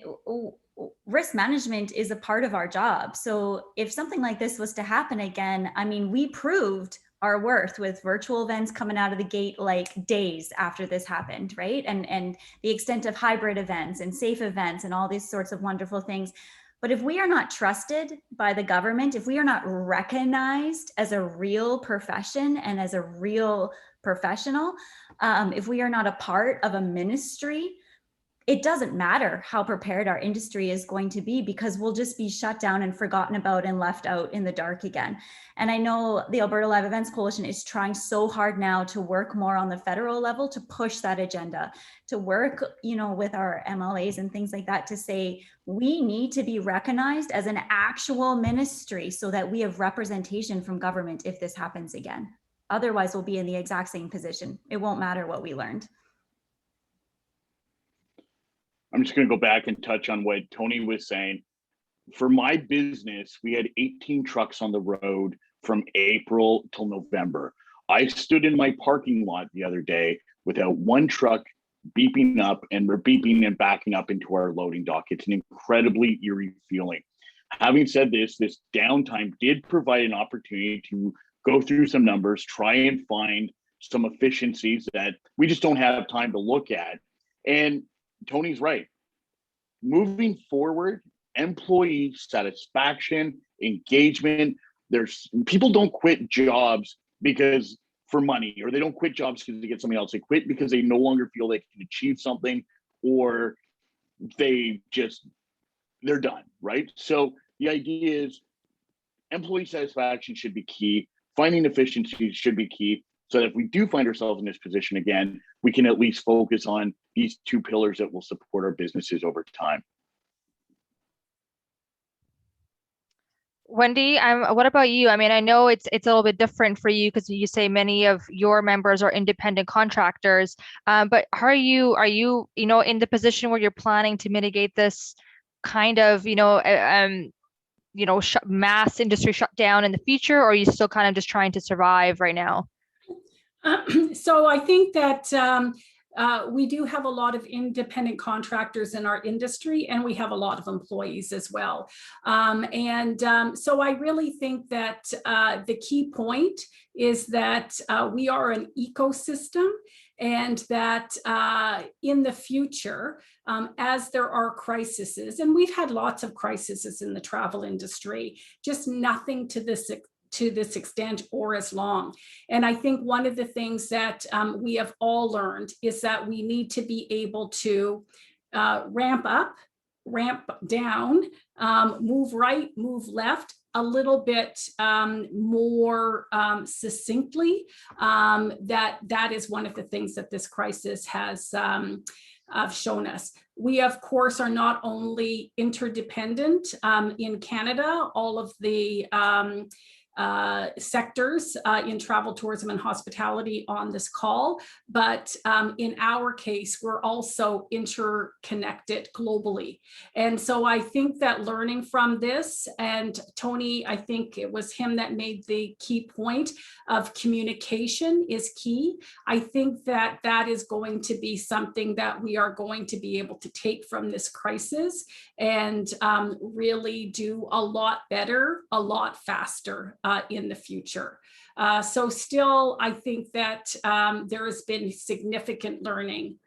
risk management is a part of our job. So if something like this was to happen again, I mean, we proved our worth with virtual events coming out of the gate like days after this happened, right? And the extent of hybrid events and safe events and all these sorts of wonderful things. But if we are not trusted by the government, if we are not recognized as a real profession and as a real professional, if we are not a part of a ministry, it doesn't matter how prepared our industry is going to be, because we'll just be shut down and forgotten about and left out in the dark again. And I know the Alberta Live Events Coalition is trying so hard now to work more on the federal level to push that agenda, to work, with our MLAs and things like that, to say we need to be recognized as an actual ministry so that we have representation from government if this happens again. Otherwise, we'll be in the exact same position. It won't matter what we learned. I'm just going to go back and touch on what Tony was saying. For my business, we had 18 trucks on the road from April till November. I stood in my parking lot the other day without one truck beeping up, and we're beeping and backing up into our loading dock. It's an incredibly eerie feeling. Having said this downtime did provide an opportunity to go through some numbers, try and find some efficiencies that we just don't have time to look at. And Tony's right. Moving forward, employee satisfaction, engagement, people don't quit jobs because for money, or they don't quit jobs because they get something else. They quit because they no longer feel they can achieve something, or they're done, right? So the idea is employee satisfaction should be key. Finding efficiencies should be key, so that if we do find ourselves in this position again, we can at least focus on these two pillars that will support our businesses over time. Wendy, what about you? I mean, I know it's a little bit different for you because you say many of your members are independent contractors. But are you in the position where you're planning to mitigate this kind of, mass industry shutdown in the future, or are you still kind of just trying to survive right now? So I think that we do have a lot of independent contractors in our industry, and we have a lot of employees as well. So I really think that the key point is that we are an ecosystem, and that in the future, as there are crises, and we've had lots of crises in the travel industry, just nothing to this extent or as long. And I think one of the things that we have all learned is that we need to be able to ramp up, ramp down, move right, move left a little bit more succinctly. That is one of the things that this crisis has shown us. We, of course, are not only interdependent in Canada, all of the sectors in travel, tourism, and hospitality on this call, but in our case, we're also interconnected globally. And so I think that learning from this, and Tony, I think it was him that made the key point of communication is key. I think that that is going to be something that we are going to be able to take from this crisis and really do a lot better, a lot faster in the future. So still, I think that there has been significant learning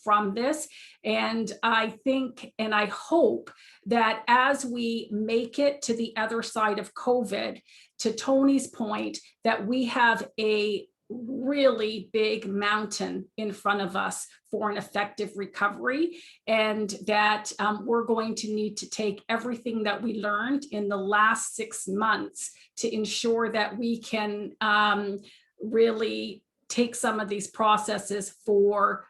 from this. And I think, and I hope that as we make it to the other side of COVID, to Tony's point, that we have a really big mountain in front of us for an effective recovery, and that we're going to need to take everything that we learned in the last 6 months to ensure that we can really take some of these processes for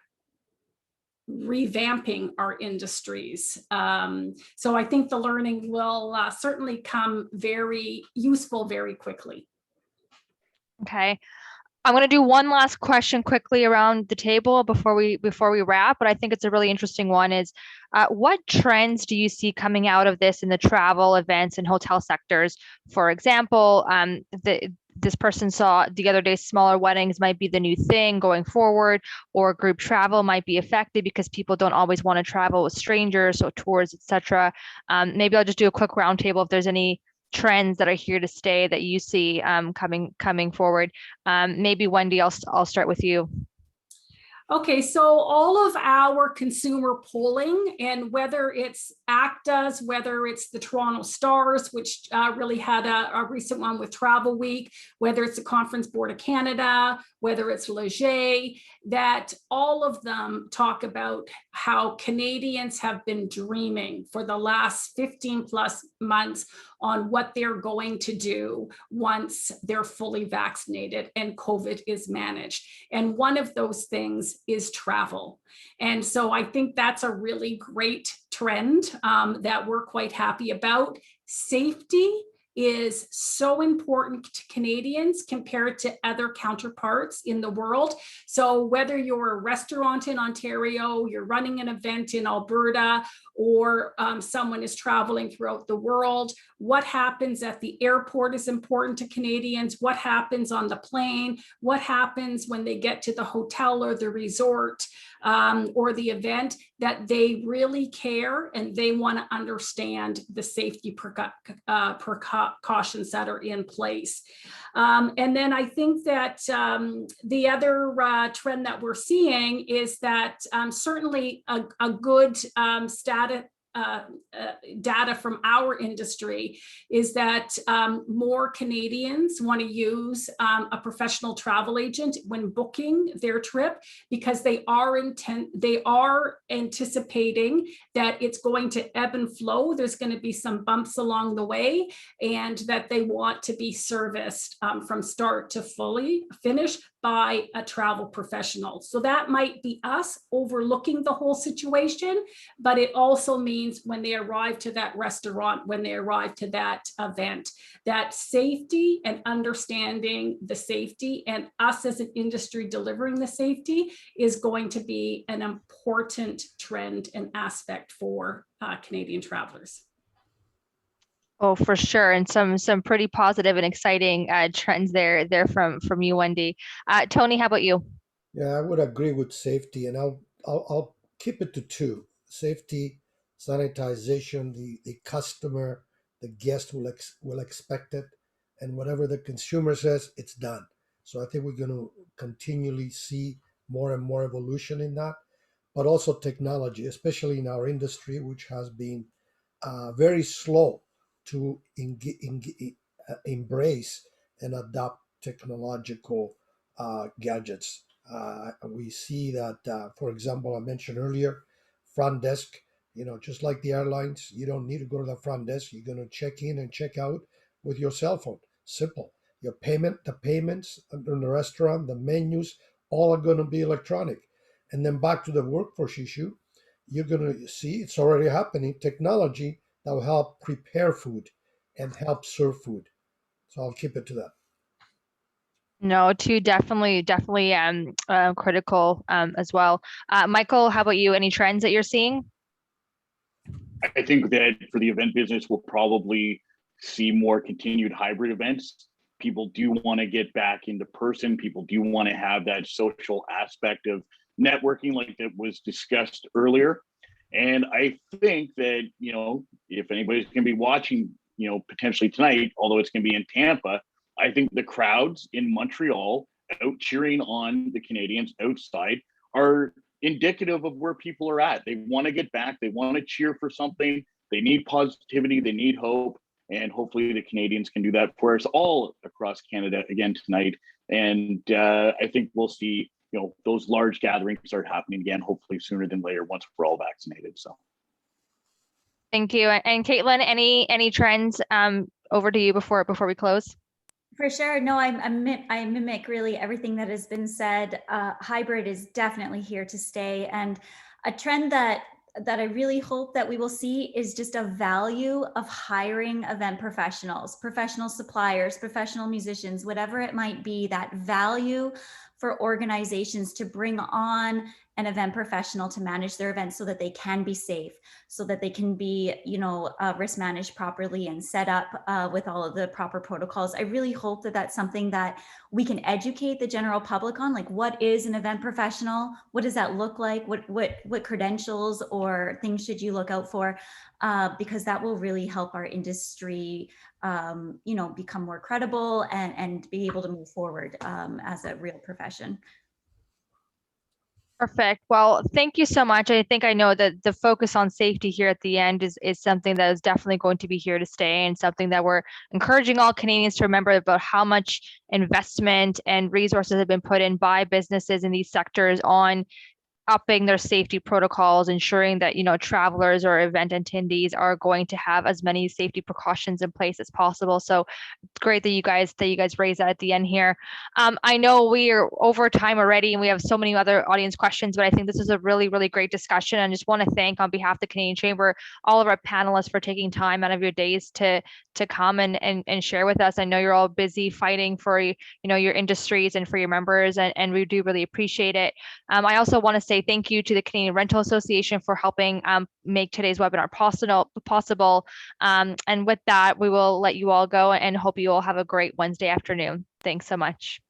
revamping our industries. So I think the learning will certainly come very useful very quickly. Okay. I'm going to do one last question quickly around the table before we wrap, but I think it's a really interesting one is what trends do you see coming out of this in the travel, events, and hotel sectors? For example, this person saw the other day smaller weddings might be the new thing going forward, or group travel might be affected because people don't always want to travel with strangers, so tours, etc. Maybe I'll just do a quick roundtable if there's any trends that are here to stay that you see coming forward. Maybe Wendy, I'll start with you. Okay, so all of our consumer polling, and whether it's ACTA's, whether it's the Toronto Stars, which really had a recent one with Travel Week, whether it's the Conference Board of Canada, whether it's Leger, that all of them talk about how Canadians have been dreaming for the last 15 plus months on what they're going to do once they're fully vaccinated and COVID is managed. And one of those things is travel. And so I think that's a really great trend that we're quite happy about. Safety is so important to Canadians compared to other counterparts in the world. So whether you're a restaurant in Ontario, you're running an event in Alberta, or someone is traveling throughout the world, what happens at the airport is important to Canadians. What happens on the plane? What happens when they get to the hotel or the resort or the event? That they really care and they want to understand the safety precautions that are in place. And then I think that the other trend that we're seeing is that certainly a good data from our industry is that more Canadians want to use a professional travel agent when booking their trip, because they are anticipating that it's going to ebb and flow. There's going to be some bumps along the way, and that they want to be serviced from start to finish by a travel professional. So that might be us overlooking the whole situation, but it also means when they arrive to that restaurant, when they arrive to that event, that safety and understanding the safety and us as an industry delivering the safety is going to be an important trend and aspect for Canadian travelers. Oh, for sure, and some pretty positive and exciting trends there from you, Wendy. Tony, how about you? Yeah, I would agree with safety, and I'll keep it to two: safety, sanitization. The customer, the guest will expect it, and whatever the consumer says, it's done. So I think we're going to continually see more and more evolution in that, but also technology, especially in our industry, which has been very slow to embrace and adopt technological gadgets. We see that, for example, I mentioned earlier, front desk, just like the airlines, you don't need to go to the front desk. You're going to check in and check out with your cell phone. Simple. The payments in the restaurant, the menus, all are going to be electronic. And then back to the workforce issue, you're going to see it's already happening. Technology that will help prepare food and help serve food. So I'll keep it to that. No, two definitely critical as well. Michael, how about you? Any trends that you're seeing? I think that for the event business, we'll probably see more continued hybrid events. People do want to get back into person. People do want to have that social aspect of networking like that was discussed earlier. And I think that, if anybody's going to be watching, potentially tonight, although it's going to be in Tampa, I think the crowds in Montreal out cheering on the Canadians outside are indicative of where people are at. They want to get back. They want to cheer for something. They need positivity. They need hope. And hopefully the Canadians can do that for us all across Canada again tonight. And I think we'll see, those large gatherings start happening again, hopefully sooner than later once we're all vaccinated. So. Thank you. And Caitlin, any trends over to you before we close? For sure. No, I mimic really everything that has been said. Hybrid is definitely here to stay. And a trend that I really hope that we will see is just a value of hiring event professionals, professional suppliers, professional musicians, whatever it might be, that value for organizations to bring on an event professional to manage their events so that they can be safe, so that they can be, risk managed properly and set up with all of the proper protocols. I really hope that that's something that we can educate the general public on, like what is an event professional? What does that look like? What credentials or things should you look out for? Because that will really help our industry, become more credible and be able to move forward as a real profession. Perfect. Well, thank you so much. I know that the focus on safety here at the end is something that is definitely going to be here to stay, and something that we're encouraging all Canadians to remember about how much investment and resources have been put in by businesses in these sectors on upping their safety protocols, ensuring that travelers or event attendees are going to have as many safety precautions in place as possible. So it's great that you guys raised that at the end here. I know we are over time already and we have so many other audience questions, but I think this is a really, really great discussion. And just want to thank on behalf of the Canadian Chamber all of our panelists for taking time out of your days to come and share with us. I know you're all busy fighting for your industries and for your members, and we do really appreciate it. I also want to say thank you to the Canadian Rental Association for helping make today's webinar possible. And with that, we will let you all go and hope you all have a great Wednesday afternoon. Thanks so much.